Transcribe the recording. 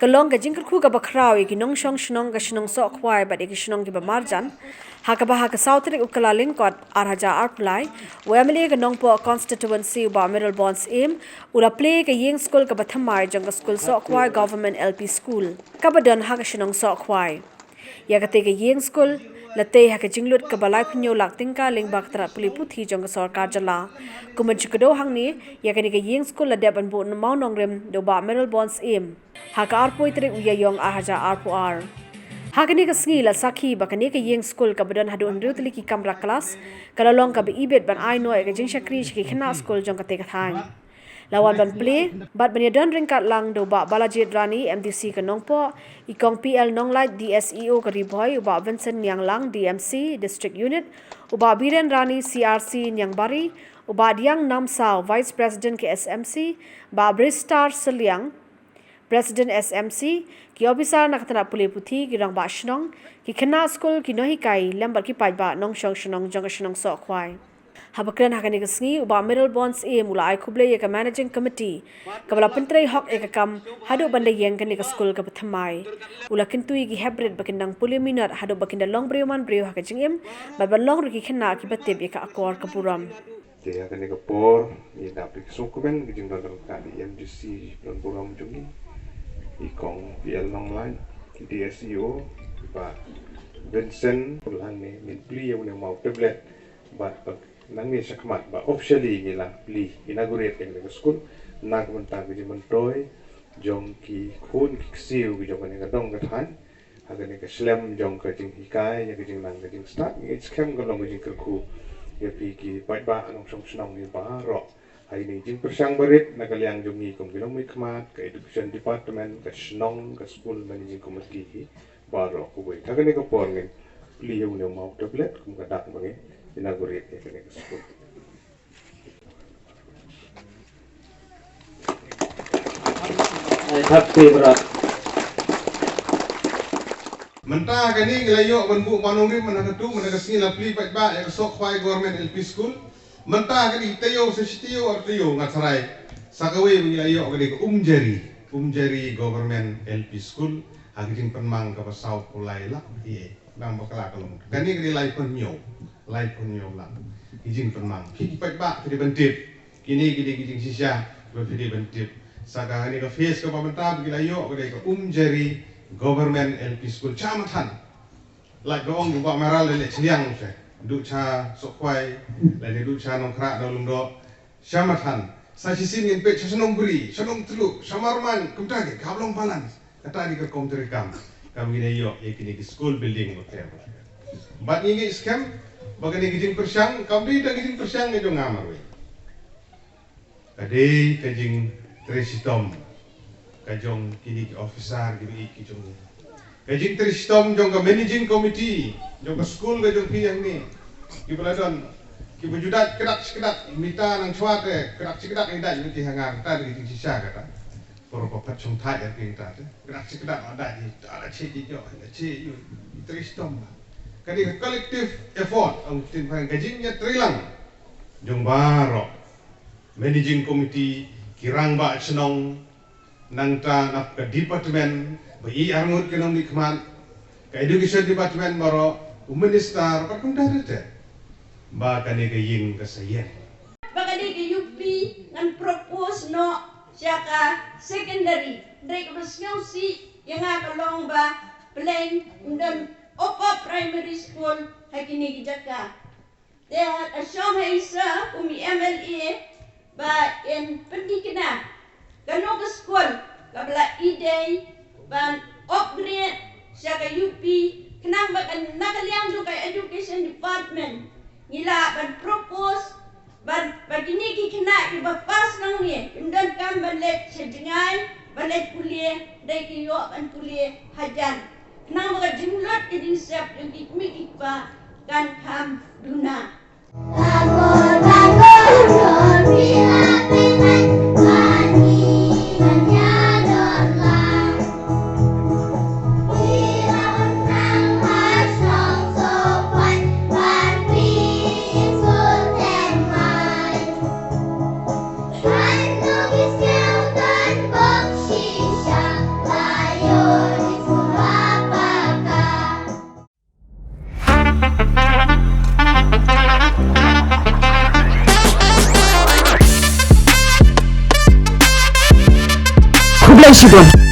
kalong ka jingkar khu ka bakrawi ki nong shong shnong ka shnong Sohkhwai ba de ki shnong ki ba marjan hakaba ha ka Shatri ukalaling kot arhaja arplai wemle ka nong po constituency ba middle bonds aim ura play ka Iing Skul Kaba thamai jong ka Skul Sohkhwai Govt LP School kaba don ha ka shnong Sohkhwai ya ka te ka Iing Skul late ha ka jinglut ka balai phnyo lak tingka ling bak tra puli puthi jong ka sarkar jala kuman chikdo hangni ya ka ni ka Iing Skul la deb an bo mau nong rem do ba middle bonds aim ha ka arpoi tre uya yong arhaja arpo ar ha ka ni ka sngi la sakhi ba ka ni ka Iing Skul ka badon hadu an rutli ki kamra class kala long ka be ibet ban ai no ka jing Shatri ki khna school jong ka te ka thang lawan ban play bat ban don ring kat lang do ba balajit rani MDC ka nongpo ikong PL nonglai DSEO ka riboy uba Vincent nyang lang DMC district unit uba Biren rani CRC nyang bari uba diang namsao vice president ke SMC ba Bristar Seliang president SMC ki officer nakatana puli puthi ki rang ba shnong ki khna school ki nohi kai lembar ki pai ba nong shong shnong jong shnong Sohkhwai habakran hakani kasngi uba middle bonds e mula ai khuble ye ka managing committee kabala pintre hok ekakam hadu banda yeng kani ka school ka pathamai ula kintui gi hybrid bakindang puliminat hadu bakinda long breuman breu haka jingim ba long ri khna ki batte be ka akor ka puram te hakani ka por ni da application komen gi jingdon ka di MDC plan puram jungi ikong PL online DSEO ba Vincent ulang ni min pli yang mau tablet ba nang ni sakmat ba officially ni la pli inaugurate yang the school nang menta gi mentoy jong ki khun ki siu gi jong ni ka dong ka than aga ni ka slam jong ka jing hikai ya gi jing nang gi jing start ni scam ga long gi jing ka khu ya pi ki bai ba anong song snong ni ba ro hai ni jing persang barit na ka liang jong ni kom gi long mi khmat ka education department ka snong ka school managing committee ba ro ku bai ta ga ni ka por ni pli yu ni mau tablet kum ka dak bangi inaugurate ya kene school happy berat menta kani ngelayo banbu manungri managatu managasni lapli ba ya Sohkhwai Govt LP School menta kani tayo sa sitiyo artiyo ngatsarai sakawe ngelayo kani umjari Govt LP School haging penmang ka South Pulai la ye nang bakala kalong kani kani lai penyo lang izin penmang ki ba di bentip kini gidi sisya ba di bentip saka ni ka face ka pamenta gilayo ka ka umjari Govt LP School chamatan like doong ba maral le chiang se du cha Sohkhwai le du cha nong kra dolung do chamatan sa sisin ngin pe chasonong buri sonong telu samarman kumtagi kablong balance kata di ka komterikam kami gilayo kini school building hotel bat ni scam bagani gijing persang kami dah gijing persang ni jong ngamar we kadai kajing tresitom kajong kini officer kini kijong kajing tresitom jong ka managing committee jong ka school kajong piang ni ki baladon ki bujudat kedak mita nang chwate kedak ni dai ni hangar ta gijing sisa kata por papat chong thai er king ta kedak ada ni ada che ji jo che yu tresitom kani collective effort ang tin parang gajingnya trilang jong baro managing committee kirang ba senong nangta nap ka department bai arngut kenong di khman ka education department baro minister pa kung darete ba kani ka Iing ka sayen ba kani ka UP ngan propose no siya ka secondary dai ka si yang akalong ba plain undang Opa Primary School hakini gijaka. There a Sohkhwai sa umi MLA ba in pendikina. Ganong ka school kabla ide ban upgrade siya ka UP kanang ba nakaliang do kay education department nila ban propose ban bagini kina iba pas nang ni imdan kam balet sa jingay balet kuliah dai kiyo ban kuliah hajan nang mga jumlat iding sep yung ikmikik pa kan ham duna. Hãy subscribe cho kênh Ghiền Mì Gõ để không bỏ lỡ Sibon.